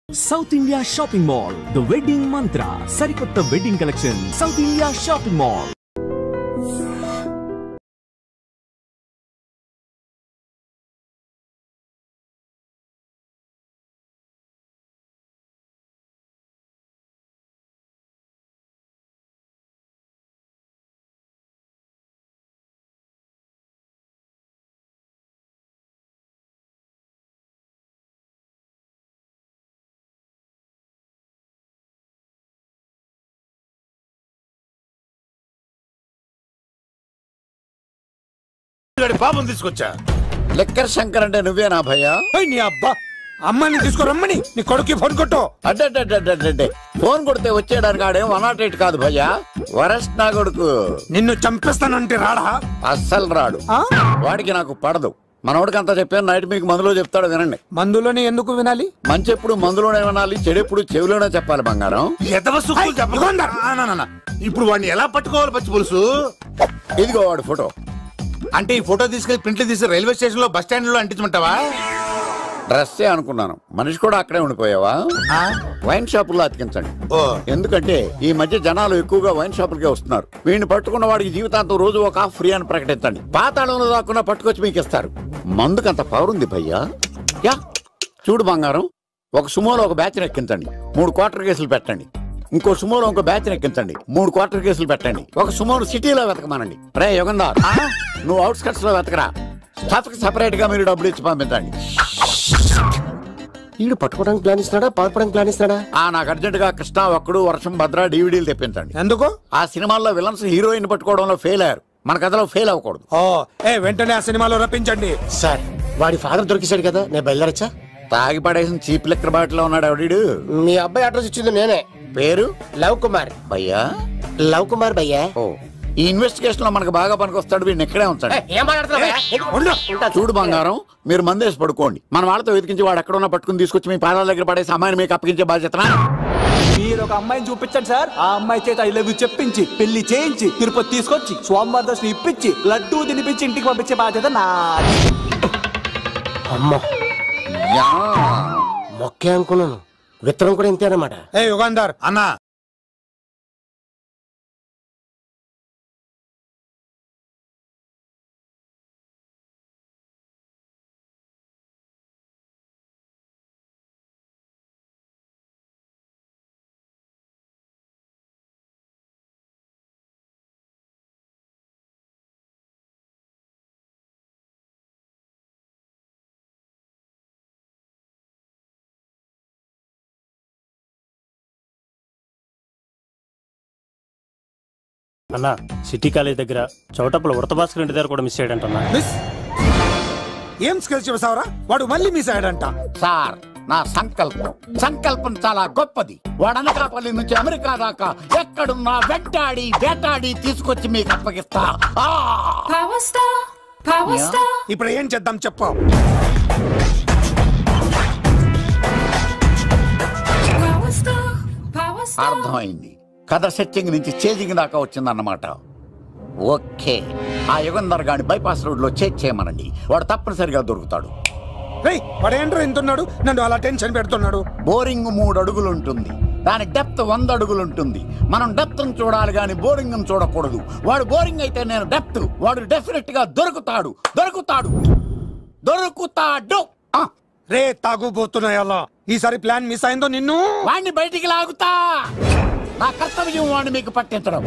South India Shopping Mall, The Wedding Mantra, Sarikotta Wedding Collection, South India Shopping Mall. పాపం తీసుకొచ్చా liquor Shankar అంటే నువ్వేనా భయ్యా? నీ అబ్బా అమ్మని తీసుకురమ్మని నీ కొడుకు ఫోన్ కొట్టు. అడ్డే ఫోన్ కొడితే వచ్చేయడానికి ఆడేం 108 కాదు భయ్యా, వరస్ట్ నా కొడుకు. నిన్ను చంపేస్తానంటే రాడా? అస్సలు రాడు. వాడికి నాకు పడదు. మనోడికి అంతా చెప్పాను, నైట్ మీకు మందులో చెప్తాడు వినండి. మందులోనే ఎందుకు వినాలి? మంచి ఎప్పుడు మందులోనే వినాలి, చెడు ఎప్పుడు చెవిలోనే చెప్పాలి బంగారం. ఇప్పుడు వాడిని ఎలా పట్టుకోవాలి పచ్చి పులుసు? ఇదిగో వాడు ఫోటో. అంటే ఈ ఫోటో తీసుకెళ్లి ప్రింట్లు తీసి రైల్వే స్టేషన్ లో బస్ స్టాండ్ లో అంటించమంటావా? డ్రెస్సే అనుకున్నాను, మనిషి కూడా అక్కడే ఉండిపోయావా? వైన్ షాపుల్లో అతికించండి. ఎందుకంటే ఈ మధ్య జనాలు ఎక్కువగా వైన్ షాపులకే వస్తున్నారు. వీడిని పట్టుకున్న వాడికి జీవితాంతం రోజు ఒక ఆఫ్ ఫ్రీ అని ప్రకటించండి. పాతాళంలో దాక్కున్నా పట్టుకొచ్చి మీకు ఇస్తారు. మందుకంత పవర్ ఉంది భయ్యా. యా చూడు బంగారం, ఒక సుమోలో ఒక బ్యాచ్ ఎక్కించండి, 3 క్వార్టర్ కేసులు పెట్టండి. ఇంకో సుమోలో ఇంకో బ్యాచ్ ఎక్కించండి, 3 క్వార్టర్ కేసులు పెట్టండి. ఒక సుమోను సిటీలో వెతకమానండి. రే యుగంధర్, నువ్వు అవుట్స్కట్స్ లో వెతకరా. స్టాఫ్ కి సెపరేట్ గా మీరు డబ్బులు ఇచ్చి పంపించండి. వీడు పట్టుకోవడానికి ప్లాన్ ఇస్తున్నాడా, పాల్పడానికి ప్లాన్ ఇస్తున్నాడా? నాకు అర్జెంట్ గా కృష్ణ, ఒక్కడు, వర్షం, భద్ర డివిడీలు తెప్పించండి. ఎందుకు? ఆ సినిమాల్లో విలన్స్ హీరోయిన్ పట్టుకోవడంలో ఫెయిల్ అయ్యారు, మన కథలో ఫెయిల్ అవ్వకూడదు. వెంటనే ఆ సినిమాలో రప్పించండి. సార్ వాడి ఫాదర్ దొరికేశాడు కదా, నేను బయలుదేరచ్చా? తాగి పడేసిన చీప్ లెక్కర్ బాటిలో ఉన్నాడు ఎవడీడు. మీ అబ్బాయి అడ్రస్ ఇచ్చింది నేనే. పేరు లవ్ కుమార్ భయ్యా. లవ్ కుమార్ భయ్యా. ఈ ఇన్వెస్టిగేషన్ లో మనకు బాగా పనికొస్తాడు, వీడిని ఎక్కడే ఉంచండి. చూడు బంగారం, మీరు మందేసి పడుకోండి. మన వాళ్ళతో వెతికించి వాడు ఎక్కడ ఉన్నా పట్టుకుని తీసుకొచ్చి మీ పాదాల దగ్గర పడేసి అమ్మాయిని మీకు అప్పగించే బాధ్యత. మీరు ఒక అమ్మాయిని చూపించండి సార్. ఆ అమ్మాయి చేత ఐ లవ్ యూ చెప్పించి పెళ్లి చేయించి తిరుపతి తీసుకొచ్చి స్వామివారి దర్శనం ఇప్పించి లడ్డూ తినిపించి ఇంటికి పంపించే బాధ్యత నాది. అమ్మా మొక్కే అనుకున్నాను, విత్తనం కూడా ఇంతే అన్నమాట. యుగంధర్ అన్నా, అన్నా సిటీ కాలేజ్ దగ్గర చౌటప్పుల ఉడత భాస్కర్ ఇంటి దగ్గర కూడా మిస్ అయ్యాడంటన్నా. ఏం స్కిల్స్ చూసావరా? వాడు మళ్ళీ మిస్ అయ్యాడంట. సార్ నా సంకల్పం చాలా గొప్పది. వాడు అనకాపల్లి నుంచి అమెరికా దాకా ఎక్కడున్నా వేటాడి తీసుకొచ్చి మీకు అప్పగిస్తా. ఇప్పుడు ఏం చేద్దాం చెప్పు. అర్థమైంది, కథ సెట్టింగ్ నుంచి చేజింగ్ దాకా వచ్చిందన్నమాట. ఓకే, ఆ యుగంధర్ గాని బైపాస్ రోడ్ లో చేయమనండి, వాడు తప్పనిసరిగా దొరుకుతాడు. వాడేంట్రో ఎంతున్నాడు, నన్ను అలా టెన్షన్ పెడుతున్నాడు. బోరింగ్ 3 అడుగులు ఉంటుంది, దాని డెప్త్ 100 అడుగులు ఉంటుంది. మనం డెప్త్ చూడాలి గాని బోరింగ్ చూడకూడదు. వాడు బోరింగ్ అయితే నేను డెప్త్. వాడు డెఫినెట్ గా దొరుకుతాడు. రే తాగుబోతున్నాయి అలా. ఈసారి ప్లాన్ మిస్ అయిందో నిన్ను వాడిని బయటికి లాగుతా. నా కర్తవ్యం వాడిని మీకు పట్టించడం,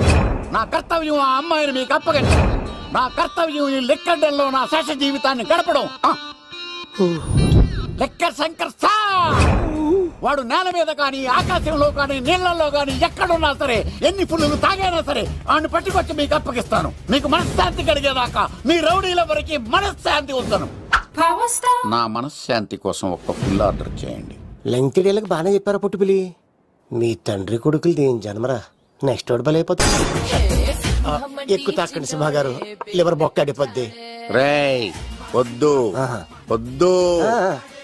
నా కర్తవ్యం ఆ అమ్మాయిని మీకు అప్పగించడం, నా కర్తవ్యం ఈ లెక్కడల్లో నా శేష జీవితాన్ని గడపడం. లెక్కర్ శంకర్ సార్, వాడు నేల మీద కానీ ఆకాశంలో కానీ నీళ్లలో కానీ ఎక్కడున్నా సరే, ఎన్ని పుల్లులు తాగైనా సరే వాడిని పట్టుకొచ్చి మీకు అప్పగిస్తాను. మీకు మనశ్శాంతి కలిగేదాకా మీ రౌడీల వరకు మనశ్శాంతి ఉంచను. నా మనశ్శాంతి కోసం ఒక్క ఫుల్ ఆర్డర్ చేయండి. లెంగ్త్ డేలకు బాగానే చెప్పారా పుట్టుపిలి. మీ తండ్రి కొడుకులు దేని జన్మరా, నెక్స్ట్ వాడు బలైపోతుంది. ఎక్కువ తాకండి సింహ గారు, లివర్ బొక్క అడిపోద్ది. రేయ్ వద్దు,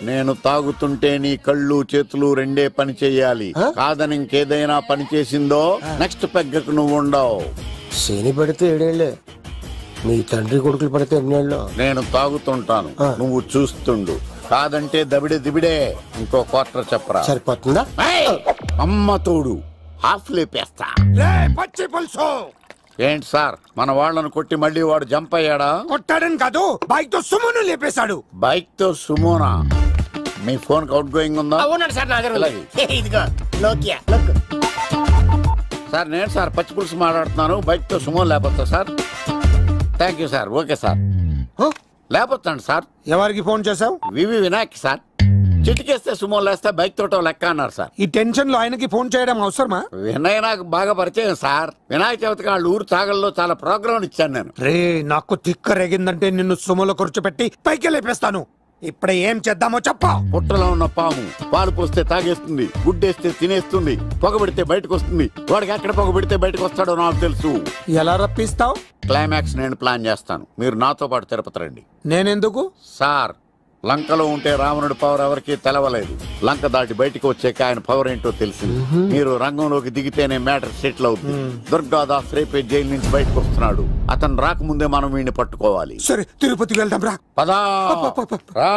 నేను తాగుతుంటే నీ కళ్ళు చేతులు రెండే పని చెయ్యాలి. కాదని ఇంకేదైనా పని చేసిందో నెక్స్ట్ పెగ్గకు నువ్వు ఉండవు. శని పడితే 7 ఏళ్ళే, మీ తండ్రి కొడుకులు పడితే 8 ఏళ్ళు. నేను తాగుతుంటాను, నువ్వు చూస్తుండు. కాదంటే దబిడే దిబిడే. ఇంకో క్వార్టర్ చెప్పరా. సరిపోతుందా? అమ్మ తోడు హాఫ్ లేపేస్తా. పచ్చి పులుసు. ఏంటి సార్ మన వాళ్ళను కొట్టి మళ్ళీ వాడు జంప్ అయ్యాడా? కొట్టాడని కాదు, బైక్ తో సుమోను లేపేశాడు. బైక్ తో సుమోనా? మీ ఫోన్ అవుట్ గోయింగ్ ఉందా? అవునండి సార్, నా దగ్గర ఉంది. ఇదిగో నోకియా. సార్ నేను సార్ పచ్చి పులుసు మాట్లాడుతున్నాను. బైక్ తో సుమో లేకపోతా sir? Thank you sir. Okay sir, లేకపోతాను సార్. ఎవరికి ఫోన్ చేసావు? V V Vinayak sir. చిటికేస్తే సుమో లేస్తే బైక్ తోటో లెక్క అన్నారు సార్. ఈ టెన్షన్ లో ఆయనకి ఫోన్ చేయడం అవసరమా? వినయ్ నాకు బాగా పరిచయం సార్. వినాయక చవితికి వాళ్ళ ఊరు చాగల్లో చాలా ప్రోగ్రాం ఇచ్చాను నేను. రే నాకు తిక్క రేగిందంటే నిన్ను సుమోలో కూర్చోపెట్టి పైకి లేపేస్తాను. ఇప్పుడే ఏం చేద్దామో చెప్పా. పుట్టలో ఉన్న పాము పాలు పోస్తే తాగేస్తుంది, గుడ్డేస్తే తినేస్తుంది, పొగబెడితే బయటకు వస్తుంది. వాడికి ఎక్కడ పొగబెడితే బయటకు వస్తాడో నాకు తెలుసు. ఎలా రప్పిస్తావు? క్లైమాక్స్ నేను ప్లాన్ చేస్తాను. మీరు నాతో పాటు తిరుపతి రండి. నేనెందుకు? సార్ లంకలో ఉంటే రావణుడి పవర్ ఎవరికి తెలవలేదు. లంక దాటి బయటికి వచ్చాక ఆయన పవర్ ఏంటో తెలిసింది. మీరు రంగంలోకి దిగితేనే మ్యాటర్ సెటిల్ అవుతుంది. దుర్గాదాస్ రేపే జైలు నుంచి బయటకు వస్తున్నాడు. అతను రాకముందే మనం వీడిని పట్టుకోవాలి. సరే తిరుపతికి వెళ్దాం రా. పదా రా.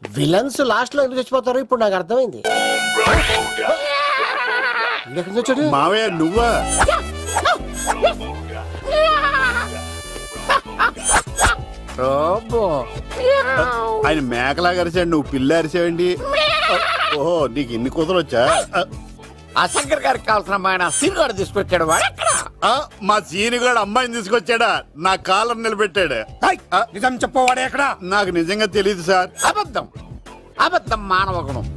విలన్స్ లాస్ట్ లో ఎందుకు చచ్చిపోతారు ఇప్పుడు నాకు అర్థమైంది. మావయ్య నువ్వా? ఆయన మేకలా అరిచాడు, నువ్వు పిల్ల అరిచావండి. ఓహో నీకు ఇన్ని కుదరొచ్చా? ఆ శంకర్ గారికి కావాల్సిన అమ్మాయి సీనుగాడు తీసుకొచ్చాడు. మా సీనుగాడు అమ్మాయిని తీసుకొచ్చాడా? నా కాలం నిలబెట్టాడు. నిజం చెప్పవాడే ఎక్కడ? నాకు నిజంగా తెలియదు సార్. అబద్ధం అబద్ధం మానవ గుణం.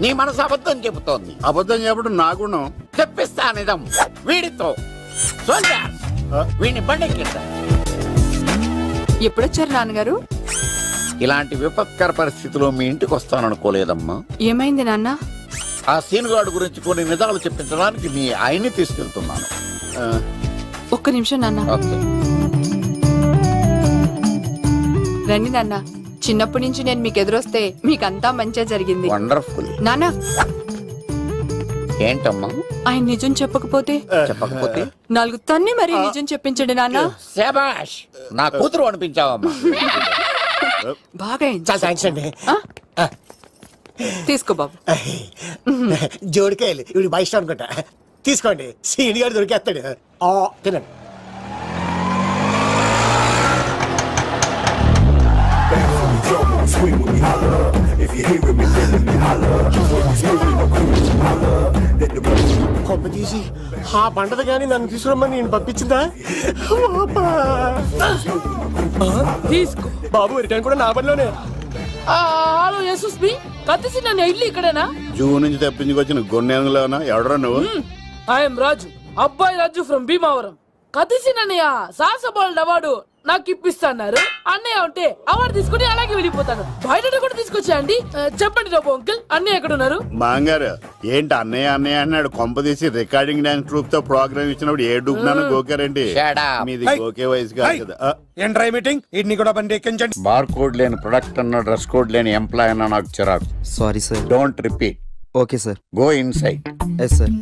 నీ మనసు అబద్ధం చెబుతోంది. అబద్ధం చెప్పడం నా గుణం. చెప్పిస్తా నిజం వీడితో. వీడిని బండెక్కిస్తా. ఎప్పుడొచ్చారు నాన్నగారు? ఇలాంటి విపత్కర పరిస్థితిలో మీ ఇంటికి వస్తాననుకోలేదమ్మా. ఏమైంది నాన్న? ఆ సీనుగాడు గురించి కొన్ని నిజాలు చెప్పించడానికి మీ ఆయన్ని తీసుకెళ్తున్నాను. ఒక్క నిమిషం నాన్న. రండి నాన్న. చిన్నప్పటి నుంచి నేను మీకు ఎదురొస్తే మీకంతా మంచిగా జరిగింది. వండర్ఫుల్. నాన్న ఏంటమ్మా? ఆయన నిజం చెప్పకపోతే నాలుగు తన్ని మరి నిజం చెప్పించండి నాన్న. శభాష్, నా కూతురు అనిపించావమ్మా. బాగా తీసుకో బాబు. జోడికాయలు ఇవి బయట అనుకుంటా. తీసుకోండి, సీని గారు దొరికేస్తాడు. తినండి. కొమ్మ తీసి ఆ పంటది కానీ నన్ను తీసుకురమ్మని నేను పంపించిందా? తీసుకో బాబు, రిటర్న్ కూడా నా పనిలోనే. హలో యశస్వి, కత్తిసి నన్ను ఇల్లు ఇక్కడేనా? జూ నుంచి తప్పించుకొచ్చిన గొన్నెలోనా? ఎవడరా నువ్వు? ఐఎమ్ రాజు, అబ్బాయి రాజు ఫ్రమ్ భీమావరం. కత్తిసి నన్నయ్య సాహసబాల్ అవార్డు నాకు ఇప్పిస్తాన్నారు. అన్నయ్య ఉంటే అవార్డు తీసుకుని అలాగే వెళ్ళిపోతాను. బయట కూడా తీసుకొచ్చాయండి. చెప్పండి రాబు అంకుల్, అన్నయ్య ఎక్కడ ఉన్నారు? మాంగారు ఏంటి అన్నయ్య అన్నయ్య అన్నాడు? కొంప తీసి రికార్డింగ్ డాన్స్ ట్రూప్ తో ప్రోగ్రామ్ ఇచ్చినప్పుడు ఏ డూబ్నాను గోకారండి. మీది గోకే వయసు కాదు కదా. ఏంట్రై మీటింగ్? ఇడ్ని కూడా బండి ఎక్కించండి. బార్ కోడ్ లేని ప్రొడక్ట్ అన్న, డ్రెస్ కోడ్ లేని ఎంప్లాయ్ అన్న నాకు చిరాకు. Sorry sir. Don't repeat. Okay sir. Go inside. Yes sir.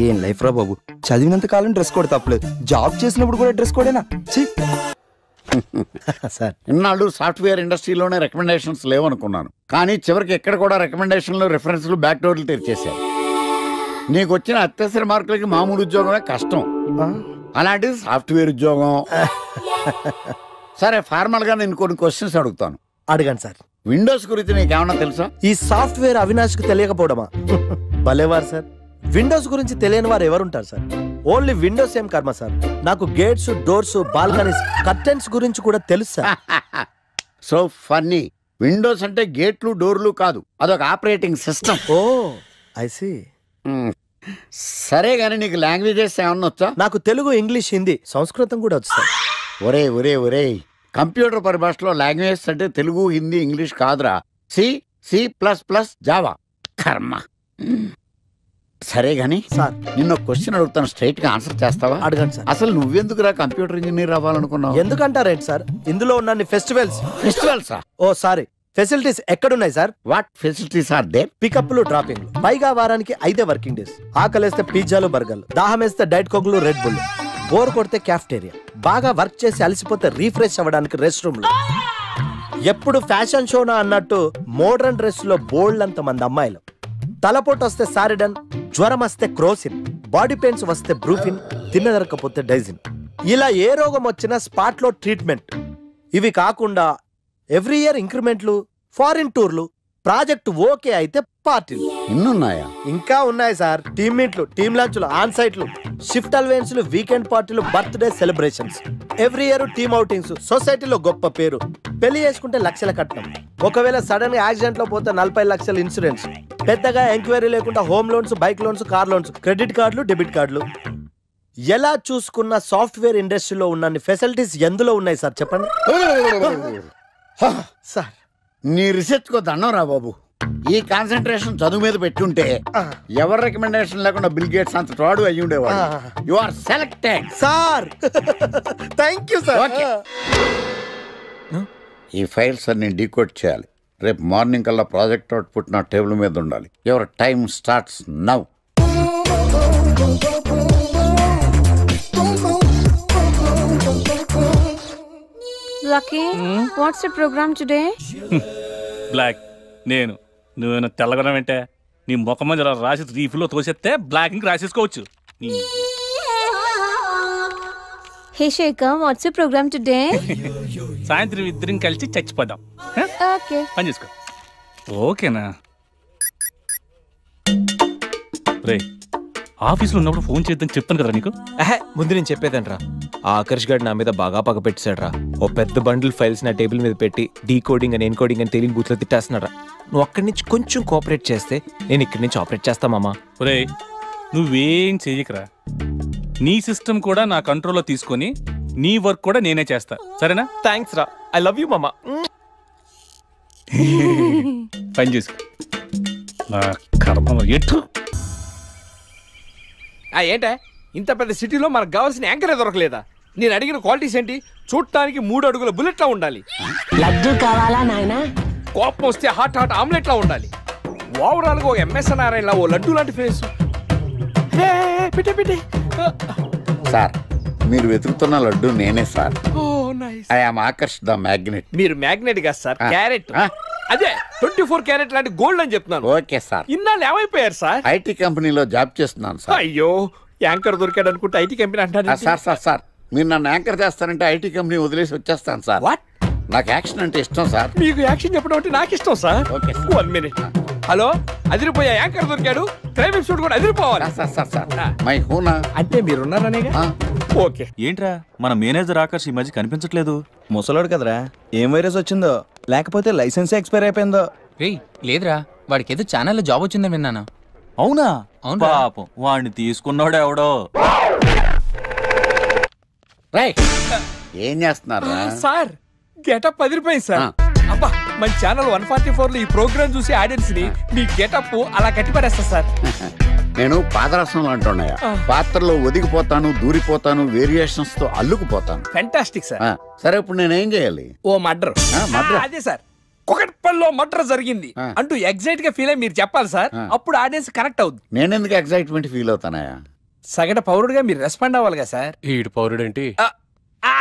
ఏం లైఫ్ రా బాబు, చదివినంత కాలం డ్రెస్ కోడ్ తప్పలేదు, జాబ్ చేసినప్పుడు కూడా డ్రెస్ కోడేనా? సార్ ఇన్నాళ్ళు సాఫ్ట్వేర్ ఇండస్ట్రీలోనే రికమెండేషన్స్ లేవనుకున్నాను, కానీ చివరికి ఎక్కడ కూడా రికమెండేషన్లు, రిఫరెన్స్లు, బ్యాక్ డోర్లు తెరిచేశారు. నీకు వచ్చిన అత్యవసర మార్కులకి మామూలు ఉద్యోగమే కష్టం, అలాంటిది సాఫ్ట్వేర్ ఉద్యోగం. సరే ఫార్మల్ గా నేను కొన్ని క్వశ్చన్స్ అడుగుతాను. అడగండి సార్. విండోస్ గురించి నీకేమన్నా తెలుసా? ఈ సాఫ్ట్వేర్ అవినాష్కి తెలియకపోవడమా? భలేవారు సార్. విండోస్ గురించి తెలియని వారు ఎవరుంటారు సార్? ఓన్లీ విండోస్ ఏం కర్మ సార్, నాకు గేట్స్, డోర్స్, బాల్కనీస్, కర్టెన్స్ గురించి కూడా తెలుసు సార్. So funny. విండోస్ అంటే గేట్లు, డోర్లు కాదు, అదొక operating system. Oh I see. సరే గానీ నీకు లాంగ్వేజెస్ ఏమన్నా వచ్చా? నాకు తెలుగు, ఇంగ్లీష్, హిందీ, సంస్కృతం కూడా వచ్చు సార్. ఒరే ఒరే ఒరే, కంప్యూటర్ పరిభాషలో లాంగ్వేజెస్ అంటే తెలుగు, హిందీ, ఇంగ్లీష్ కాదురా. C, C plus plus, Java. కర్మ. సరే గాని సార్, నిన్న క్వశ్చన్ అడుగుతాను, స్ట్రైట్ గా ఆన్సర్ చేస్తావా? అడగండి సార్. అసలు నువ్వెందుకురా కంప్యూటర్ ఇంజనీర్ అవ్వాలనుకున్నావు? ఎందుకంటారేంటి సార్, ఇందులో ఉన్న ఫెస్టివల్సా? ఓ సారీ, ఫెసిలిటీస్ ఎక్కడున్నాయి sir? What facilities are there? పికప్లు, డ్రాపింగ్లు, పైగా వారానికి 5 వర్కింగ్ డేస్. ఆకలేస్తే పిజ్జాలు, బర్గర్లు, దాహం వేస్తే డైట్ కోక్లు, రెడ్ బుల్. బోర్ కొడితే క్యాఫ్టేరియా, బాగా వర్క్ చేసి అలసిపోతే రీఫ్రెష్ అవ్వడానికి రెస్ట్ రూమ్ లో, ఎప్పుడు ఫ్యాషన్ షోనా అన్నట్టు మోడర్న్ డ్రెస్ లో బోల్డ్ అంత మంది అమ్మాయిలు. తలపోటు వస్తే సారిడన్, జ్వరం వస్తే క్రోసిన్, బాడీ పెయిన్స్ వస్తే బ్రూఫిన్, తిన్నదరకపోతే డైజిన్. ఇలా ఏ రోగం వచ్చినా స్పాట్ లో ట్రీట్మెంట్. ఇవి కాకుండా ఎవ్రీ ఇయర్ ఇంక్రిమెంట్లు, ఫారిన్ టూర్లు, ప్రాజెక్ట్ ఓకే అయితే పార్టీలు. ఇన్నున్నాయా? ఇంకా ఉన్నాయి సార్. టీమ్ మీట్లు, టీమ్ లంచ్లు, ఆన్ సైట్లు, షిఫ్ట్ అలవెన్స్లు, వీకెండ్ పార్టీలు, birthday celebrations, every year team outings, సొసైటీలో గొప్ప పేరు. పెళ్లి చేసుకుంటే లక్షల కట్నం, ఒకవేళ సడన్ గా యాక్సిడెంట్ లో పోతే 40 లక్షల ఇన్సూరెన్స్, పెద్దగా ఎంక్వైరీ లేకుండా home loans, bike loans, car loans, credit కార్డులు, డెబిట్ కార్డులు. ఎలా చూసుకున్న సాఫ్ట్వేర్ ఇండస్ట్రీలో ఉన్న ఫెసిలిటీస్ ఎందులో ఉన్నాయి సార్ చెప్పండి. సార్ నీ రీసెర్చ్ కో దండం రా బాబు. ఈ కాన్సన్ట్రేషన్ చదువు మీద పెట్టుంటే ఎవరి రికమెండేషన్ లేకుండా బిల్ గేట్స్ అంత ఫ్రాడ్ అయ్యి ఉండేవాడు. You are selected sir. Thank you sir. Okay, ఈ ఫైల్స్ అన్ని డీకోడ్ చేయాలి. రేపు మార్నింగ్ కల్లా ప్రాజెక్ట్ అవుట్పుట్ నా టేబుల్ మీద ఉండాలి. Your time starts now. Lucky, what's the program today? Black. నువ్వేనా తెల్లగొన వెంటే నీ ముఖం మీద రాసి రీఫ్లో తోసేస్తే బ్లాక్ ఇంక రాసేసుకోవచ్చు. Hey Shekhar, what's the program today? సాయంత్రం ఇద్దరం కలిసి చచ్చిపోదాం. Okay. పని చేసుకో. ఓకేనా? రే, ఆఫీస్లో ఉన్నప్పుడు ఫోన్ చేద్దాం చెప్తాను కదా నీకు. ముందు నేను చెప్పేదంట్రా, ఆ ఆకర్ష్ గారు నా మీద బాగా పగ పెట్టాడురా. ఓ పెద్ద బండిల్ ఫైల్స్ నా టేబుల్ మీద పెట్టి డీకోడింగ్ అని ఎన్కోడింగ్ అని తెలియని బూత్లో తిట్టేస్తున్నారా. నువ్వు అక్కడి నుంచి కొంచెం కోఆపరేట్ చేస్తే నేను ఇక్కడి నుంచి ఆపరేట్ చేస్తా మామా. రే, నువ్వేం చెయ్యకరా. నీ సిస్టమ్ కూడా నా కంట్రోల్లో తీసుకొని నీ వర్క్ కూడా నేనే చేస్తా, సరేనా? థ్యాంక్స్ రా, ఐ లవ్ యూ మామా. పని చేసుకో. నా కర్మ ఎటు. ఏంటే ఇంత పెద్ద సిటీలో మనకు కావాల్సిన యాంకరే దొరకలేదా? నేను అడిగిన క్వాలిటీస్ ఏంటి? చూడటానికి 3 అడుగుల బుల్లెట్లా ఉండాలి, లడ్డు కావాలా నాయనా, కోపం వస్తే హాట్ ఆమ్లెట్ లా ఉండాలి, ఓవరాల్ గా ఎంఎస్ నారాయణ ఓ లడ్డు లాంటి ఫేస్. సార్ మీరు వెతుకుతున్న లడ్డు నేనే sir. I am Akarsh the magnet. మీరు మ్యాగ్నెట్ కాదు సార్, క్యారెట్. అదే 24 క్యారెట్ లాంటి గోల్డ్ అని చెప్తున్నాను. Okay sir. ఇన్నాళ్ళు ఏమైపోయారు సార్? ఐటీ కంపెనీలో జాబ్ చేస్తున్నాను సార్. అయ్యో, యాంకర్ దొరికాడు అనుకుంటే ఐటీ కంపెనీ అంటారు సార్. మీరు నన్ను యాంకర్ చేస్తారంటే ఐటీ కంపెనీ వదిలేసి వచ్చేస్తాను సార్. నాకు యాక్షన్ అంటే ఇష్టం సార్. మీకు యాక్షన్ చెప్పడం అంటే నాకు ఇష్టం సార్. 1 మినిట్. హలో, అదిరిపోయా యాంకర్ దొరికాడు, క్రైమ్ ఎపిసోడ్ కూడా అదిరిపోవాలి. మై హూనా అంటే మీరున్నారనే. ఓకే. ఏంట్రా మన మేనేజర్ ఆకర్ష్ ఈ మధ్య కనిపించట్లేదు? ముసలోడు కదరా, ఏం వైరస్ వచ్చిందో, లేకపోతే లైసెన్స్ ఎక్స్పైర్ అయిపోయిందో. లేదురా, వాడికి ఏదో ఛానల్లో జాబ్ వచ్చిందని విన్నాను. అవునా? పాపం వాడిని తీసుకున్నాడు ఎవడో. ఏం చేస్తున్నారు సార్? గెటప్ అదిరిపోయింది సార్. అబ్బా, మన ఛానల్ 144 లో ఈ ప్రోగ్రామ్ చూసి ఆడియన్స్ ని మీ గెటప్ అలా కట్టిపడేస్తా సార్. నేను పాదరసం అంటున్నాయా, పాత్రలో ఒదిగిపోతాను, దూరిపోతాను, వేరియేషన్స్ తో అల్లుకుపోతాను. Fantastic sir. సరే ఇప్పుడు నేనేం చేయాలి? ఓ మర్డర్. అదే సార్, కుకట్పల్లిలో మర్డర్ జరిగింది అంటూ ఎగ్జైట్ గా ఫీల్ అయ్యి మీరు చెప్పాలి సార్. అప్పుడు ఆడియన్స్ కనెక్ట్ అవుద్ది. నేనెందుకు ఎగ్జైట్మెంట్ ఫీల్ అవుతానయా? సగటు పౌరుడుగా మీరు రెస్పాండ్ అవ్వాలిగా సార్. ఈడు పౌరుడు ఏంటి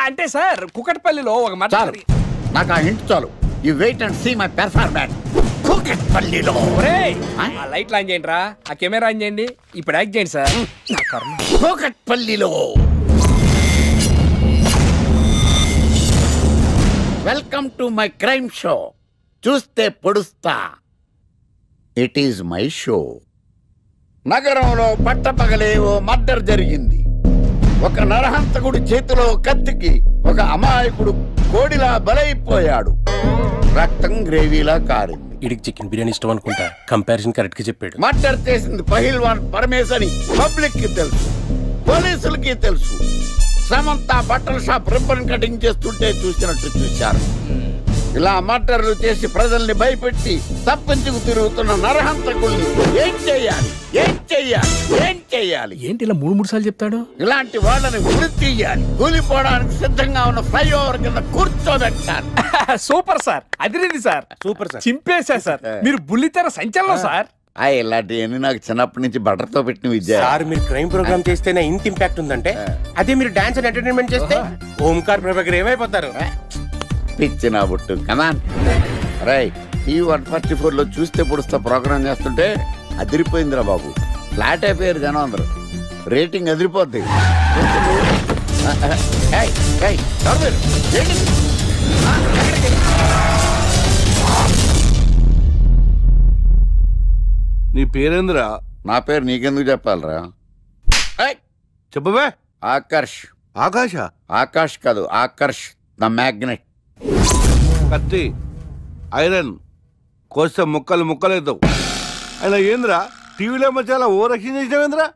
అంటే సార్, కుకట్పల్లిలో ఒక మర్డర్. నాకు ఆ హింట్ చాలు. You wait and see my performance. కుకట్పల్లిలో ఆ లైట్ ఆన్ చేయండి రా, ఆ కెమెరా ఆన్ చేయండి, ఇప్పుడు యాక్ట్ చేయండి సార్. కుకట్పల్లిలో welcome to my crime show. చూస్తే పొడుస్తా, ఇట్ ఈజ్ మై షో. నగరంలో పట్టపగలే ఓ మర్డర్ జరిగింది. ఒక నరహంతకుడి చేతిలో కత్తికి ఒక అమాయకుడు కోడిలా బలైపోయాడు. రక్తం గ్రేవీలా కారింది. ఇడికి చికెన్ బిర్యానీ ఇష్టం అనుకుంటా, కంపారిజన్ కరెక్ట్ గా చెప్పాడు. మర్డర్ చేసింది పహిల్వాన్ పరమేశ్ అని పబ్లిక్ కి తెలుసు, పోలీసులకి తెలుసు. సమంత బట్టల షాప్ రిబ్బన్ కటింగ్ చేస్తుంటే చూసినట్టు చూశారు. ఇలా మర్డర్లు చేసి ప్రజల్ని భయపెట్టి తప్పించుకు తిరుగుతున్న నరహంతకుల్ని ఏం చెయ్యాలి? ఏంటి ఇలా 3 సార్లు చెప్తాడు? ఇలాంటి వాళ్ళని ఉరి తీయాలి. కూలిపోవడానికి సిద్ధంగా ఉన్న ఫ్లైఓవర్ కింద కూర్చోబెట్టాలి. సూపర్ సార్, అదిరింది సార్, సూపర్ సార్, చింపేశా సార్. మీరు బుల్లితెర సంచలనం సార్. ఇలాంటివన్నీ నాకు చిన్నప్పటి నుంచి బట్టర్తో పెట్టిన విద్య. సార్ మీరు క్రైమ్ ప్రోగ్రామ్ చేస్తేనే ఇంత ఇంపాక్ట్ ఉందంటే అదే మీరు డాన్స్ అండ్ ఎంటర్టైన్మెంట్ చేస్తే ఓంకార్ ప్రభాకర్ ఏమైపోతారు? పిచ్చి నా బుట్టు కమాన్. రై ఈ 144లో చూస్తే పొడుస్తా ప్రోగ్రామ్ చేస్తుంటే అదిరిపోయిందిరా బాబు. ఫ్లాట్ అయిపోయారు జనం అందరూ. రేటింగ్ అదిరిపోద్ది. నీ పేరేంద్రా? నా పేరు నీకెందుకు చెప్పాలరా? చెప్పవే. ఆకర్ష్. ఆకాశ? ఆకాష్ కాదు, ఆకర్ష్ ద మ్యాగ్నెట్. కత్తి, ఐరన్ కోస్తే ముక్కలు ముక్కలేద్దావు. అయినా ఏంద్రా టీవీలో చాలా ఓ రక్షణ చేసినావేంద్రా?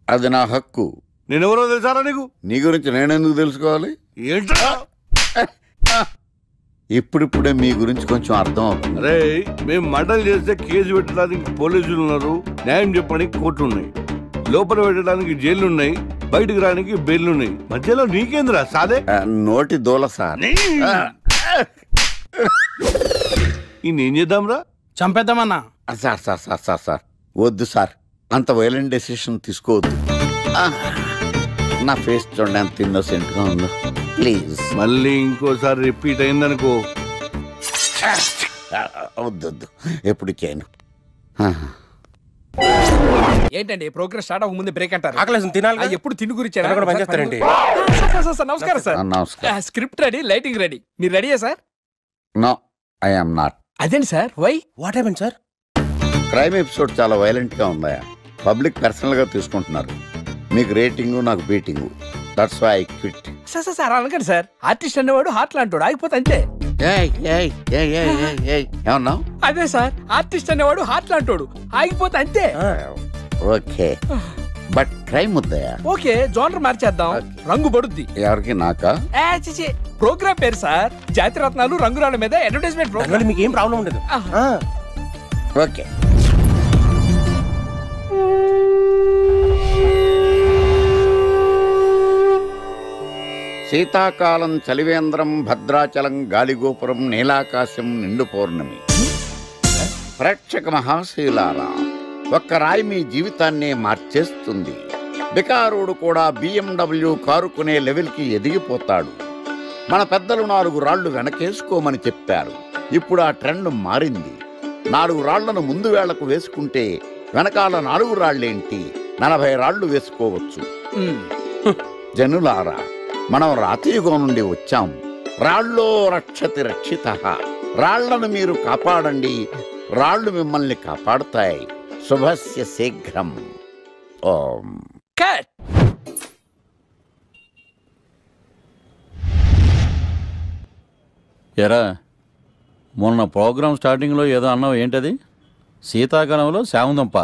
అది నా హక్కు. నేనెవరో తెలుసారా నీకు? నీ గురించి నేనెందుకు తెలుసుకోవాలి? ఏంట్రా? ఇప్పుడిప్పుడే మీ గురించి కొంచెం అర్థం అవుతుంది. అరే మేము మర్డర్ చేస్తే కేసు పెట్టడానికి పోలీసులు ఉన్నారు, న్యాయం చెప్పడానికి కోర్టు ఉన్నాయి, లోపల పెట్టడానికి జైలు ఉన్నాయి, బయటకు రానికి బెయిల్ ఉన్నాయి. మధ్యలో నీకేంద్రా సాదే? నోటి దూల సార్. ఏం చేద్దాంరా? చంపేద్దామన్నా. Sir sir sir sir sir వద్దు సార్, అంత వైలెంట్ డెసిషన్ తీసుకోవద్దు. నా ఫేస్ చూడండి ఎంత ఇన్నోసెంట్ గా ఉందో. ప్లీజ్. మళ్ళీ ఇంకోసారి రిపీట్ అయిందనుకో. వద్దొద్దు, ఎప్పుడు చేయను. ఏంటండి ప్రోగ్రెస్ స్టార్ట్ అవ్వక ముందే బ్రేక్ అంటారు? ఆకలేసం తినాలి. ఎప్పుడు తిండి గురించి పనిచేస్తారండి. నమస్కారం సార్. నమస్కారం. Script ready, lighting ready. మీరు రెడీయా sir? No, I am not. అదేంటి sir? Why? What happened sir? Crime episode చాలా వైలెంట్ గా ఉందా? పబ్లిక్ పర్సనల్ గా తీసుకుంటున్నారు. మీకు రేటింగ్, నాకు beating. That's why I quit. Sir sir sir అనకండి సార్. ఆర్టిస్ట్ అనేవాడు హార్ట్ లాంటాడు, ఆగిపోతే అంతే. ఏమన్నావు? అదే సార్, ఆర్టిస్ట్ అనేవాడు హార్ట్ లాంటాడు, ఆగిపోతే అంతే. ఓకే, బట్ క్రైమ్ వద్దయా? ఓకే, జోనర్ మార్చేద్దాం. రంగు పడుద్ది. ఎవరికి? నాకా? ప్రోగ్రామ్ పేరు సార్ జాతిరత్నాలు రంగురాళ్ళ మీద అడ్వర్టైజ్మెంట్ ప్రోగ్రామ్. మీకు ఏం ప్రాబ్లం ఉండదు. ఓకే. శీతాకాలం చలివేంద్రం, భద్రాచలం గాలిగోపురం, నీలాకాశం, నిండు పౌర్ణమి. ప్రేక్షక మహాశీలారా, ఒక్క రాయి మీ జీవితాన్నే మార్చేస్తుంది. బికారుడు కూడా BMW కారు కొనే లెవెల్కి ఎదిగిపోతాడు. మన పెద్దలు 4 రాళ్లు వెనకేసుకోమని చెప్పారు. ఇప్పుడు ఆ ట్రెండ్ మారింది. 4 రాళ్లను ముందు వేళ్లకు వేసుకుంటే వెనకాల 4 రాళ్లేంటి 40 రాళ్లు వేసుకోవచ్చు. జనులారా, మనం రాతియుగం నుండి వచ్చాం. రాళ్ళో రక్షతి రక్షిత. రాళ్లను మీరు కాపాడండి, రాళ్లు మిమ్మల్ని కాపాడుతాయి. శుభస్య శీఘ్రం. ఓం. ఎరా, మొన్న ప్రోగ్రామ్ స్టార్టింగ్లో ఏదో అన్నావు, ఏంటది? శీతాకాలంలో శామదుంప.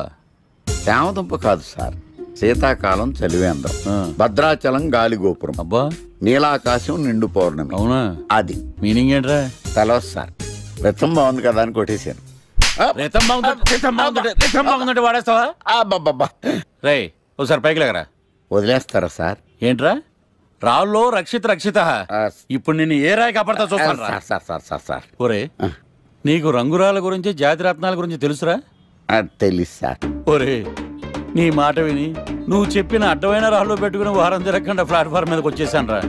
శామదుంప కాదు సార్, శీతాకాలం చలివేంద్రం, భద్రాచలం గాలిగోపురం, అబ్బా, నీలాకాశం, నిండు పౌర్ణమి. అవునా? అది మీనింగ్ ఏంట్రా? తెలవదు సార్. రతం బాగుంది కదా అని కొట్టేశాను. వాడేస్తావా? రే, ఒకసారి పైకి లేకరా. వదిలేస్తారా సార్? ఏంట్రా? రాళ్ళో రక్షిత. ఇప్పుడు నిన్ను ఏ రాయి కాపాడతా చూస్తాను. సార్ సార్ సార్ సార్ ఒరే, నీకు రంగురాల గురించి, జాతిరత్నాల గురించి తెలుసురా? తెలుసు సార్. ఒరే, నీ మాట విని నువ్వు చెప్పిన అడ్డమైన రాళ్ళు పెట్టుకుని వారం తిరగకుండా ప్లాట్ఫామ్ మీదకి వచ్చేసాను రా.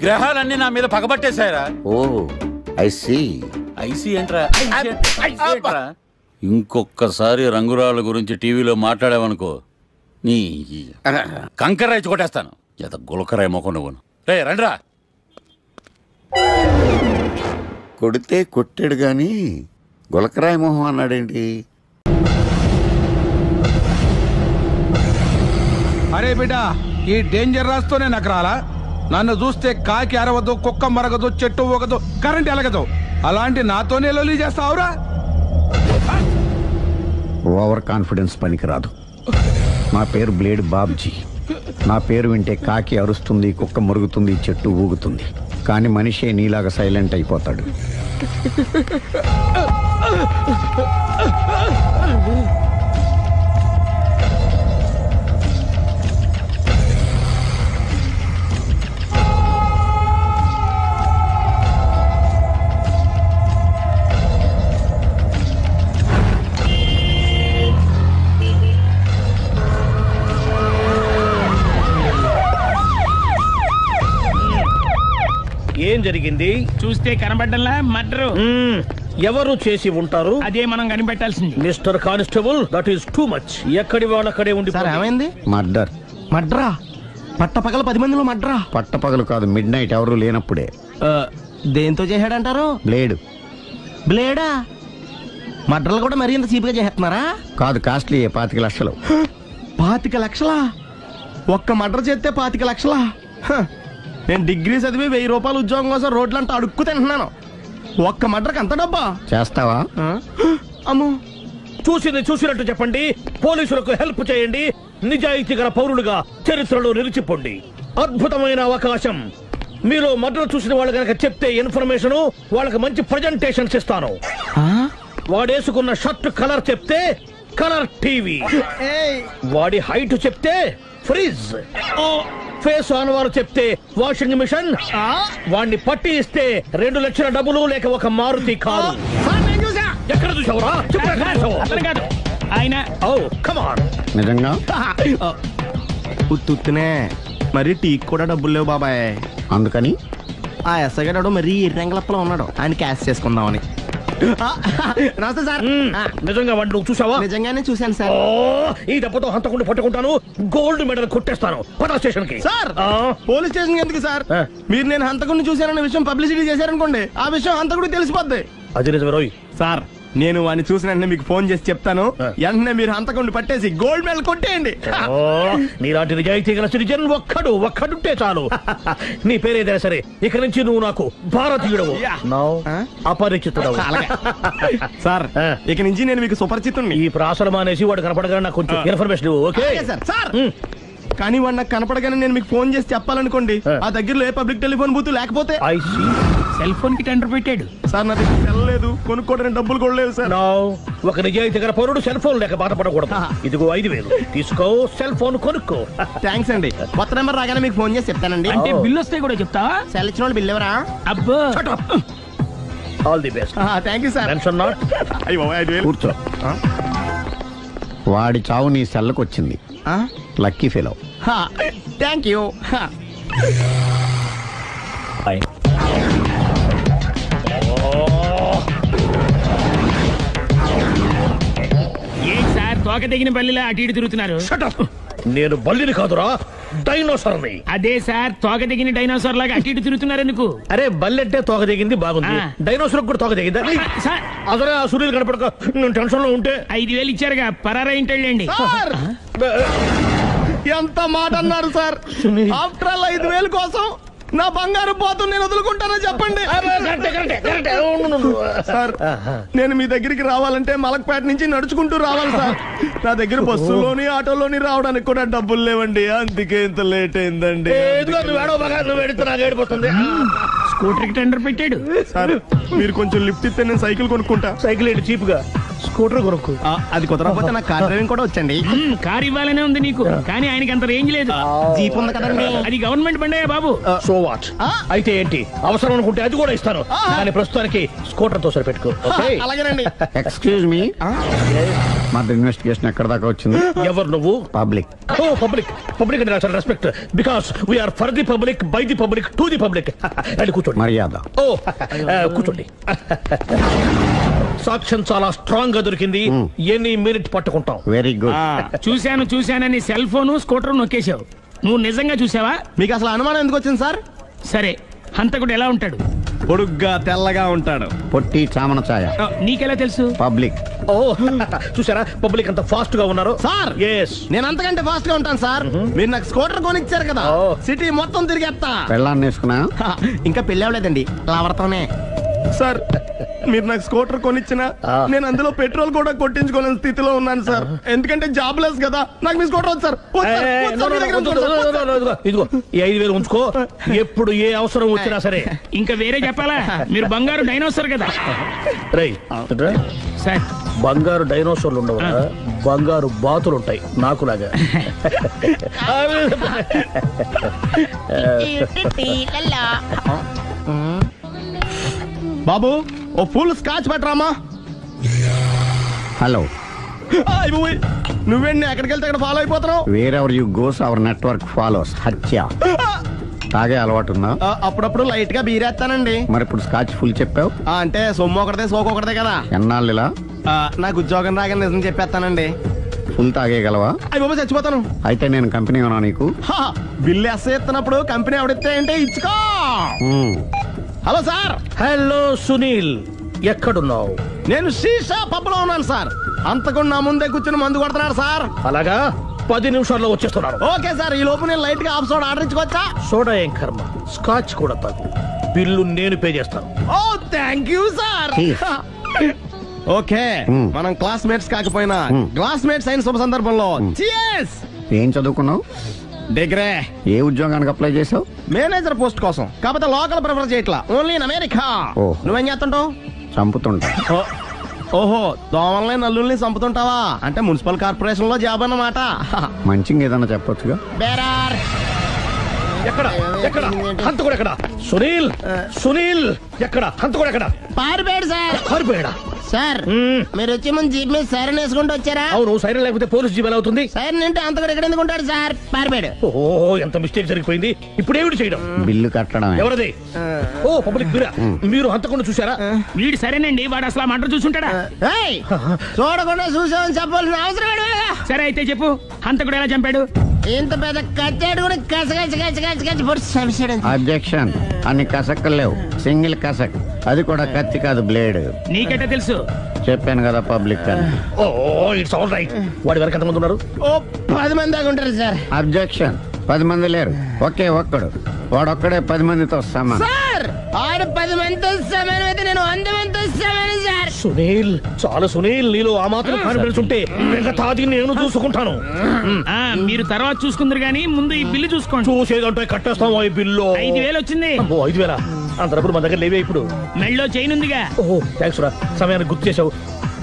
గ్రహాలన్నీ నా మీద పగబట్టేశాయరా. ఓ, ఐ సీ. ఐసీ ఏంట్రా? ఇంకొక్కసారి రంగురాళ్ళ గురించి టీవీలో మాట్లాడావనుకో, నీ కంకర రైచి కొట్టేస్తాను. ఎంత గులకరాయి మొక్క నువ్వును. రే రండిరా. కొడితే కొట్టాడు గాని గులకరాయి మొహం అన్నాడేంటి? అరే బిడ్డ, ఈ డేంజర్ రాస్తూనే నాకు రాలా? నన్ను చూస్తే కాకి అరవదు, కుక్క మరగదు, చెట్టు ఊగదు, కరెంట్ ఎలగదు. అలాంటి నాతోనే లొల్లి చేస్తావురా? ఓవర్ కాన్ఫిడెన్స్ పనికిరాదు. నా పేరు బ్లేడ్ బాబ్జీ. నా పేరు వింటే కాకి అరుస్తుంది, కుక్క మురుగుతుంది, చెట్టు ఊగుతుంది, కానీ మనిషే నీలాగా సైలెంట్ అయిపోతాడు. ఏం జరిగింది? చూస్తే కనబడ్డంలా మర్డరు. ఎవరు చేసి ఉంటారు? అదే మనం కనిపెట్టాల్సింది. Mister constable, that is too much. ఎక్కడి వాళ్ళక్కడే ఉండి. ఏమైంది? మర్డర్. మడ్రా? పట్టపగల 10 మందిలో మడ్రా? పట్టపగలు కాదు, మిడ్ నైట్ ఎవరు లేనప్పుడే. దేంతో చేశాడంటారు? బ్లేడా? మడ్రలు కూడా మరీ ఇంత చీప్గా చేస్తున్నారా? కాదు, కాస్ట్లీ 25 లక్షలు. 25 లక్షలా? ఒక్క మడ్ర చేస్తే 25 లక్షలా? నేను డిగ్రీ చదివి 1000 రూపాయలు ఉద్యోగం కోసం రోడ్లంతా అడుక్కు తింటున్నాను. ఒక్క మడ్రకు అంత డబ్బా? చేస్తావా? అమ్మో, చూసింది చూసినట్టు చెప్పండి. పోలీసులకు హెల్ప్ చేయండి. నిజాయితీ గల పౌరులుగా చరిత్రలో నిలిచిపోండి. అద్భుతమైన అవకాశం. మీరు మర్డర్ చూసిన వాళ్ళు కనుక చెప్తే ఇన్ఫర్మేషన్, వాళ్ళకి మంచి ప్రజెంటేషన్స్ ఇస్తాను. వాడేసుకున్న షర్ట్ కలర్ చెప్తే కలర్ టీవీ, వాడి హైట్ చెప్తే ఫ్రిజ్, ఫేస్ ఆన్ వారు చెప్తే వాషింగ్ మిషన్, వాడిని పట్టి ఇస్తే 2 లక్షల డబ్బులు లేక ఒక మారుతి కారు. ఎక్కడ చూసావురా? కాదు ఆయన. Oh come on. నిజంగా? ఉత్తునే మరి టీకి కూడా డబ్బులు లేవు బాబాయ్. అందుకని ఆ ఎస్ఐ గారు మరీ ఎర్రంగలప్పలో ఉన్నాడు, ఆయన క్యాష్ చేసుకుందామని. నమస్తే సార్. నిజంగా వాడిని నువ్వు చూసావా? నిజంగానే చూశాను సార్. ఈ డబ్బుతో హంతకుండా పట్టుకుంటాను, గోల్డ్ మెడల్ కొట్టేస్తాను. పద స్టేషన్ కి. సార్, పోలీస్ స్టేషన్ ఎందుకు సార్? మీరు నేను హంతకుడిని చూశానన్న విషయం పబ్లిసిటీ చేశారనుకోండి, ఆ విషయం హంతకుడికి తెలిసిపోద్ది. అది నిజమే రోయ్. సార్, నేను వాడిని చూసిన వెంటనే మీకు ఫోన్ చేసి చెప్తాను. వెంటనే మీరు హంతకుడిని పట్టేసి గోల్డ్ మెడల్ కొట్టేయండి. నీలాంటి నిజాయితీ గల సిటిజన్ ఒక్కడుంటే చాలు. నీ పేరేదైనా సరే, ఇక నుంచి నువ్వు నాకు భారతీయుడవు, అపరిచితుడవు. సార్, ఇక నుంచి నేను మీకు సుపరిచితుడిని. ఈ ప్రాసలు మానేసి వాడు కనపడగానే నాకు కొంచెం ఇన్ఫర్మేషన్. Okay sir. కానీ వాడు నాకు కనపడగానే నేను మీకు ఫోన్ చేసి చెప్పాలనుకోండి, ఆ దగ్గరలో ఏ పబ్లిక్ టెలిఫోన్ బూత్ లేకపోతే. సెల్ ఫోన్ కి టెండర్ పెట్టాడు సార్. నా దగ్గర సెల్ లేదు, కొనుక్కోవడానికి డబ్బులు కూడా లేవు సార్. ఒక నిజాయితీ గల పౌరుడు సెల్ ఫోన్ లేక బాధపడకూడదు. ఇదిగో 5000 తీసుకో, సెల్ ఫోన్ కొనుక్కో. థ్యాంక్స్ అండి. కొత్త నెంబర్ రాగానే మీకు ఫోన్ చేసి చెప్తానండి. అంటే బిల్ వస్తే కూడా చెప్తావా? సెల్ ఇచ్చిన వాళ్ళు బిల్ ఎవరా? అబ్బో, all the best. Thank you sir. కూర్చో. వాడి చావు నీ సెల్లకు వచ్చింది. Lucky fellow. Thank you. ఏం సార్, తోక తెగిన బల్లిలా అటు ఇటు తిరుగుతున్నారు? నేను బల్లిని కాదురా, డైనోసార్ని. అదే సార్, తోక తెగిన డైనోసార్ లాగా అటు ఇటు తిరుగుతున్నారు ఎందుకు? అరే, బల్లి అంటే తోక దిగింది బాగుంది, డైనోసార్ కూడా తోక దిగిందా? అసలే ఆ సూర్యుడు కనపడక నేను టెన్షన్ లో ఉంటే 5000 ఇచ్చారుగా, పరారా ఇంటండి. ఎంత మాట అన్నారు సార్? ఆఫ్టర్ ఆల్ 5000 కోసం నా బంగారు పోతు నేను వదులుకుంటానని చెప్పండి సార్. నేను మీ దగ్గరికి రావాలంటే మలక్పేట నుంచి నడుచుకుంటూ రావాలి సార్. నా దగ్గర బస్సులోని ఆటోలోని రావడానికి కూడా డబ్బులు లేవండి, అందుకే ఇంత లేట్ అయిందండి. స్కూటర్ కి టెండర్ పెట్టాడు సార్. మీరు కొంచెం లిఫ్ట్ ఇస్తే నేను సైకిల్ కొనుక్కుంటా. సైకిల్ ఏంటి చీప్ గా, స్కూటర్ కొనుక్కు. అది కుదరకపోతే నాకు కార్ డ్రైవింగ్ కూడా వచ్చండి. కార్ ఇవ్వాలనే ఉంది నీకు, కానీ ఆయనకి అంత రేంజ్ లేదు. జీప్ ఉంది కదండి. అది గవర్నమెంట్ బండే బాబు. So what? అయితే ఏంటి, అవసరం అనుకుంటే అది కూడా ఇస్తాను, కానీ ప్రస్తుతానికి స్కూటర్ తో సరిపెట్టుకో. అలాగేనండి. ఎక్స్క్యూజ్ మీ, మా ఇన్వెస్టిగేషన్ ఎక్కడ దాకా వచ్చింది? ఎవరు నువ్వు? పబ్లిక్. ఓ పబ్లిక్. పబ్లిక్ అంటే చాలా respect, because we are for the public, by the public, to the public. అది కూర్చోండి. మర్యాద. ఓ కూర్చోండి. సాక్ష్యం చాలా స్ట్రాంగ్ గా దొరికింది, ఎన్ని మినిట్ పట్టుకుంటాం. Very good. చూశానని సెల్ ఫోన్ స్కూటర్ నొక్కేశావు. నువ్వు నిజంగా చూసావా? మీకు అసలు అనుమానం ఎందుకు వచ్చింది సార్? సరే, హంతకుడు ఎలా ఉంటాడు? పొడుగ్గా తెల్లగా ఉంటాడు, పొట్టి చామన ఛాయ. నీకెలా తెలుసు? పబ్లిక్. ఓ చూసారా, పబ్లిక్ అంత ఫాస్ట్ గా ఉన్నారు సార్. నేను అంతకంటే ఫాస్ట్ గా ఉంటాను సార్. మీరు నాకు స్కూటర్ కొనిచ్చారు కదా, సిటీ మొత్తం తిరిగేస్తా. పెళ్ళాన్ని వేసుకున్నా? ఇంకా పెళ్ళి అవ్వలేదండి, లావర్తోనే. సార్, మీరు నాకు స్కూటర్ కొనిచ్చినా నేను అందులో పెట్రోల్ కూడా కొట్టించుకోలేని స్థితిలో ఉన్నాను సార్. ఎందుకంటే జాబ్ లెస్ కదా, నాకు మీ స్కూటర్ వద్దు సార్. ఇదిగో ఈ 5000 ఉంచుకో, ఎప్పుడు ఏ అవసరం వచ్చినా సరే. ఇంకా వేరే చెప్పాలా? మీరు బంగారు డైనోసార్ కదా. రై సార్, బంగారు డైనోసార్లు ఉండవు, బంగారు బాతులు ఉంటాయి నాకులాగా. బాబు, ఓ ఫుల్ స్కాచ్ పెట్టరామా. హలో. నువ్వేండి ఎక్కడికి వెళ్తే అక్కడ ఫాలో అయిపోతున్నావు? Wherever you goes our network follows. హత్య. తాగే అలవాటు ఉందా? అప్పుడప్పుడు లైట్ గా బీరేస్తానండి. మరి ఇప్పుడు స్కాచ్ ఫుల్ చెప్పావు? అంటే సొమ్ము ఒకటిదే సోకు ఒకటిదే కదా. ఎన్నాళ్ళు ఇలా? నాకు ఉద్యోగం రాగానే నిజం చెప్పేస్తానండి. ఫుల్ తాగేయగలవా? అయ్యి బాబా చచ్చిపోతాను. అయితే నేను కంపెనీ ఉన్నా నీకు. బిల్లు ఎస్ ఎత్తినప్పుడు కంపెనీ ఎవడితే అంటే ఇచ్చుకో. Hello sir. హలో సునీల్, ఎక్కడున్నావు? నేను శీషా పబ్ లో ఉన్నాను సార్. అంతకుండా నా ముందే కూర్చుని మందు కొడుతున్నాడు సార్. అలాగా, 10 నిమిషాల్లో వచ్చేస్తున్నాను. Okay sir. ఈ లోపు నేను లైట్ గా హాఫ్ సోడా ఆర్డర్ ఇచ్చుకోవచ్చా? సోడా ఏం కర్మ, స్కాచ్ కూడా తాగు. బిల్లు నేను పే చేస్తాను. ఓ థ్యాంక్ యూ సార్. ఓకే, మనం క్లాస్మేట్స్ కాకపోయినా క్లాస్మేట్స్ అయిన శుభ సందర్భంలో cheers. ఏం చదువుకున్నావు? డిగ్రీ. ఏ ఉద్యోగానికి అప్లై చేసావు? మేనేజర్ పోస్ట్ కోసం. కాకపోతే లోకల్ ప్రిఫర్ చేయట్లా, ఓన్లీ ఇన్ అమెరికా. నువ్వేం చేస్తుంటావు? చంపుతుంటా. ఓహో, దోమల్ని నల్లుల్ని చంపుతుంటావా? అంటే మున్సిపల్ కార్పొరేషన్ లో జాబ్ అన్నమాట. మంచిగా ఏదన్నా చెప్పొచ్చుగా. బేరార్. ఎక్కడ ఎక్కడ హంతకుడు ఎక్కడ? సునీల్, సునీల్ ఎక్కడ? హంతకుడు ఎక్కడ? పారిపోయాడు సార్. పారిపోయాడా? సార్ మీరు వచ్చే ముందు జీప్ మీద సైరన్ వేసుకుంటూ వచ్చారా? అవును, సైరన్ లేకపోతే పోలీస్ జీప్ ఎలా అవుతుంది? సైరన్ అంటే అంతకుడు ఎక్కడ ఎందుకు ఉంటాడు సార్? పారిపోయాడు. ఓహో, ఎంత మిస్టేక్ జరిగిపోయింది. ఇప్పుడు ఏమిటి చేయడం? బిల్లు కట్టడం. ఎవరది? ఓ పబ్లిక్ బిరా. మీరు హంతకుండా చూసారా? వీడు సరేనండి, వాడు అసలు మంట చూసుంటాడా? చూడకుండా చూసామని చెప్పాల్సిన అవసరం లేదు. సరే అయితే చెప్పు, హంతకుడు ఎలా చంపాడు? ఇంత పెద్ద కచ్చాడు కూడా కస. అబ్జెక్షన్. అన్ని కసక్కలు లేవు, సింగిల్ కసక్. అది కూడా కత్తి కాదు, బ్లేడ్. నీకెట్టా తెలుసు? చెప్పాను కదా పబ్లిక్ అని. Oh it's all right. వాడి వరకు ఎంతమంది ఉన్నారు? ఓ 10 మంది దాకా ఉంటారు సార్. అబ్జెక్షన్. 10 మంది లేరు, ఒకే ఒక్కడు. వాడొక్కడే 10 మందితో సమానం. సార్ ఆడు 10 మందితో సమానం అయితే నేను 100 మందితో సమానం సార్. సునీల్, చాలా సునీల్, నీలో ఆ మాత్రం కాన్ఫిడెన్స్ ఉంటే తాది నేను చూసుకుంటాను. మీరు తర్వాత చూసుకుందరు గానీ ముందు ఈ బిల్లు చూసుకోండి. చూసేదంటే కట్టేస్తాం. ఈ బిల్లు 5,000 వచ్చింది. 5,000? అంత డబ్బులు మన దగ్గర లేవే ఇప్పుడు. మెళ్ళో చైన్ ఉందిగా. ఓహో థ్యాంక్స్ రా, సమయానికి గుర్తు చేసావు.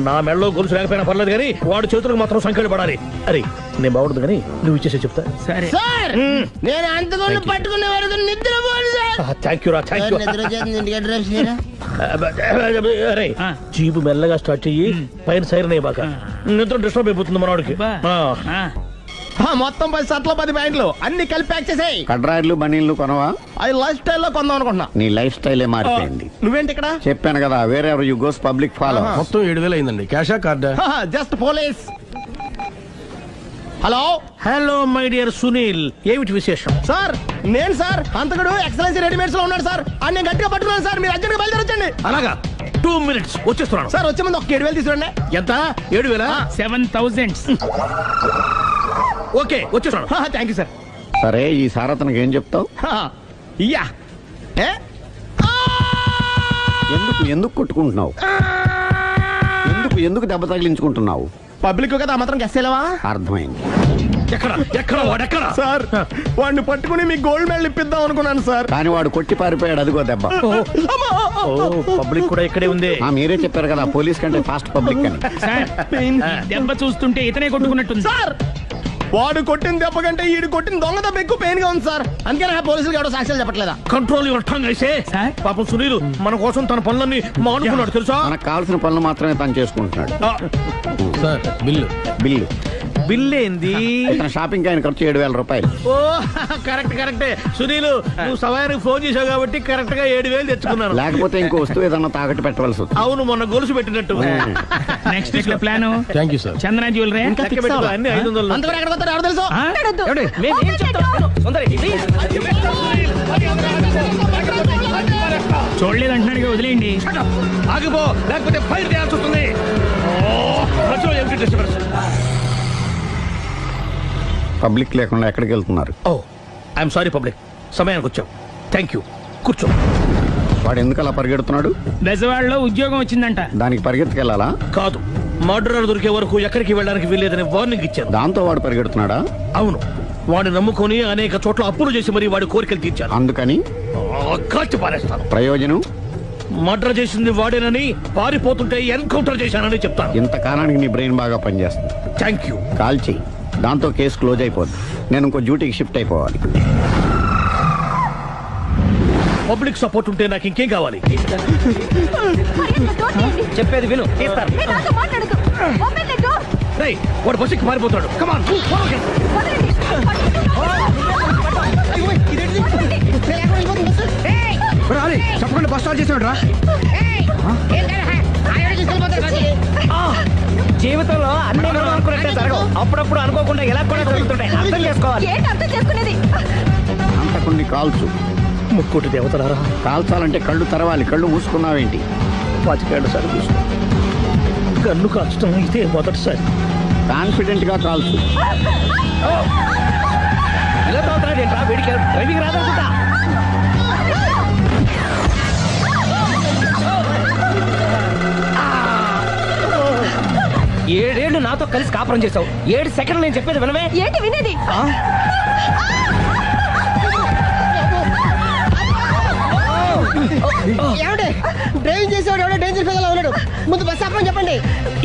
నా మెళ్ళలో గొలుసు లేకపోయినా పర్లేదు కానీ వాడు చేతులకు మాత్రం సంఖ్యలు పడాలి. అరే నేను బాగుండదు కానీ నువ్వు ఇచ్చేసే చెప్తా. సరే సార్. నేను అంతకుండా పట్టుకునే వరకు నిద్రపోను సార్. థ్యాంక్ యూ రా, థ్యాంక్ యూ. అరే జీబు మెల్లగా స్టార్ట్ చెయ్యి, పైన సైరన్ అయ్యి బాగా నిద్ర డిస్టర్బ్ అయిపోతుంది మనవాడికి. మొత్తం 10 షర్ట్లు 10 ప్యాంట్లు అన్ని కలిపి ప్యాక్ చేసేయ్. కడ్రాయిలు బనీళ్లు కొనవా? అది లైఫ్ స్టైల్లో కొందాం అనుకుంటున్నా. నీ లైఫ్ స్టైలే మారిపోయింది. నువ్వేంటి ఇక్కడ? చెప్పాను కదా, వేరే ఎవరు యు గోస్ పబ్లిక్ ఫాలో. మొత్తం 7,000 అయిందండి. క్యాషా కార్డా? Just police. Hello hello my dear Sunil, ఏమిటి విశేషం? సార్ నేను సార్ అంతకుడు ఎక్సలెన్సీ రెడీమేడ్స్ లో ఉన్నాడు సార్. అన్ని గట్టిగా పట్టుకున్నాను సార్. మీరు అర్జెంట్గా బయలుదేరొచ్చండి. అలాగా, 2 minutes వచ్చేస్తున్నాను సార్. వచ్చే ముందు ఒక 7,000 తీసుకురండి. ఎంత? 7,000? 7,000. ఓకే వచ్చేస్తున్నాను. Thank you sir. సరే ఈ సారతనకి ఏం చెప్తావు? ఇయ్యా ఎందుకు కొట్టుకుంటున్నావు? ఎందుకు దెబ్బ తగిలించుకుంటున్నావు? పబ్లిక్ కదా మాత్రం గెస్సేలవా? అర్థమైంది. ఎక్కడ వాడెక్కడ? సార్ వాడిని పట్టుకుని మీకు గోల్డ్ మెడల్ ఇప్పిద్దాం అనుకున్నాను సార్. కానీ వాడు కొట్టి పారిపోయాడు. అదిగో దెబ్బ. పబ్లిక్ కూడా ఇక్కడే ఉంది. మీరే చెప్పారు కదా పోలీస్ కంటే ఫాస్ట్ పబ్లిక్ అని. దెబ్బ చూస్తుంటే ఇతనే కొట్టుకున్నట్టుంది సార్. వాడు కొట్టిన దెబ్బ కంటే ఈడు కొట్టిన దొంగ దెబ్బ ఎక్కువ పెయిన్ గా ఉంది సార్. అందుకే పోలీసులు ఎవడో సాక్ష్యాలు చెప్పట్లేదా? కంట్రోల్ యువర్ టంగ్ అయితే. పాపం సునీల్ మన కోసం తన పనులన్నీ మానుకున్నాడు తెలుసా? మనకు కావాల్సిన పనులు మాత్రమే తను చేసుకుంటున్నాడు. సార్ బిల్లు బిల్ ఏంది? షాపింగ్ ఆయన ఖర్చు 7,000 రూపాయలు. ఓ కరెక్టే సునీల్, నువ్వు సమయానికి ఫోన్ చేసావు కాబట్టి కరెక్ట్ గా 7,000 తెచ్చుకున్నాను. లేకపోతే ఇంకో వస్తువు ఏదన్నా తాకట్టు పెట్టవలసి వస్తుంది. అవును, మొన్న గొలుసు పెట్టినట్టు. నెక్స్ట్ వీక్ లో plan. Thank you sir. Chandana jewellery అన్ని 500. అంతవరకు ఎక్కడ పోతారు ఎవరు తెలుసు? చూడలేదు అంటున్నాడు, వదిలేయండి. ఆగిపో, లేకపోతే ఫైర్ చేయాల్సి వస్తుంది. పబ్లిక్ లేకుండా ఎక్కడికి వెళ్తున్నారు? ఐఎమ్ సారీ పబ్లిక్, సమయానికి వచ్చావు. థ్యాంక్ యూ, కూర్చో. వాడు ఎందుకు అలా పరిగెడుతున్నాడు? బెజవాడలో ఉద్యోగం వచ్చిందంట. దానికి పరిగెత్తుకెళ్ళాలా? కాదు, మర్డరర్ దొరికే వరకు ఎక్కడికి వెళ్ళడానికి వీల్లేదని వార్నింగ్ ఇచ్చాను. దాంతో వాడు పరిగెడుతున్నాడా? అవును, వాడిని నమ్ముకొని అనేక చోట్ల అప్పులు చేసి మరి వాడి కోరికలు తీర్చాను. అందుకని కాల్చి పారేస్తాను. ప్రయోజనం? మర్డర్ చేసింది వాడేనని, పారిపోతుంటే ఎన్కౌంటర్ చేశానని చెప్తాను. ఇంతకాలానికి నీ బ్రెయిన్ బాగా పనిచేస్తుంది. Thank you. కాల్చి, దాంతో కేసు క్లోజ్ అయిపోద్ది. నేను ఇంకో డ్యూటీకి షిఫ్ట్ అయిపోవాలి. పబ్లిక్ సపోర్ట్ ఉంటే నాకు ఇంకేం కావాలి? చెప్పేది విను. వాడు బస్సుకి మారిపోతాడు. కమాన్. చెప్పకుండా బస్ స్టార్ట్ చేసాడు రా. జీవితంలో అన్ని మనం అనుకున్నట్టే జరగవు. అప్పుడప్పుడు అనుకోకుండా ఎలా కూడా జరుగుతుంటాయి. అర్థం చేసుకోవాలి. అర్థం చేసుకునేది అంతకుణ్ణి కాల్చు. ముక్కోటి దేవతలారా, కాల్చాలంటే కళ్ళు తెరవాలి. కళ్ళు మూసుకున్నావేంటి? 25 సార్లు చూసుకో. గన్ను కాల్చడం ఇదే మొదటిసారి. కాన్ఫిడెంట్ గా కాల్చు. ఇలా తోతాడు ఏంట్రా? వీడికి డ్రైవింగ్ రాదనుకుంటా. ఏడేళ్లు నాతో కలిసి కాపురం చేసావు. 7 సెకండ్లు నేను చెప్పేది వినవే. ఏంటి వినేది? డ్రైవింగ్ చేసేవాడు ఎవడో డేంజర్ ఫీల్ ఉన్నాడు. ముందు బస్ ఆపమని చెప్పండి.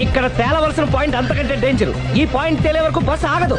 ఇక్కడ తేలవలసిన పాయింట్ అంతకంటే డేంజర్. ఈ పాయింట్ తేలే వరకు బస్సు ఆగదు.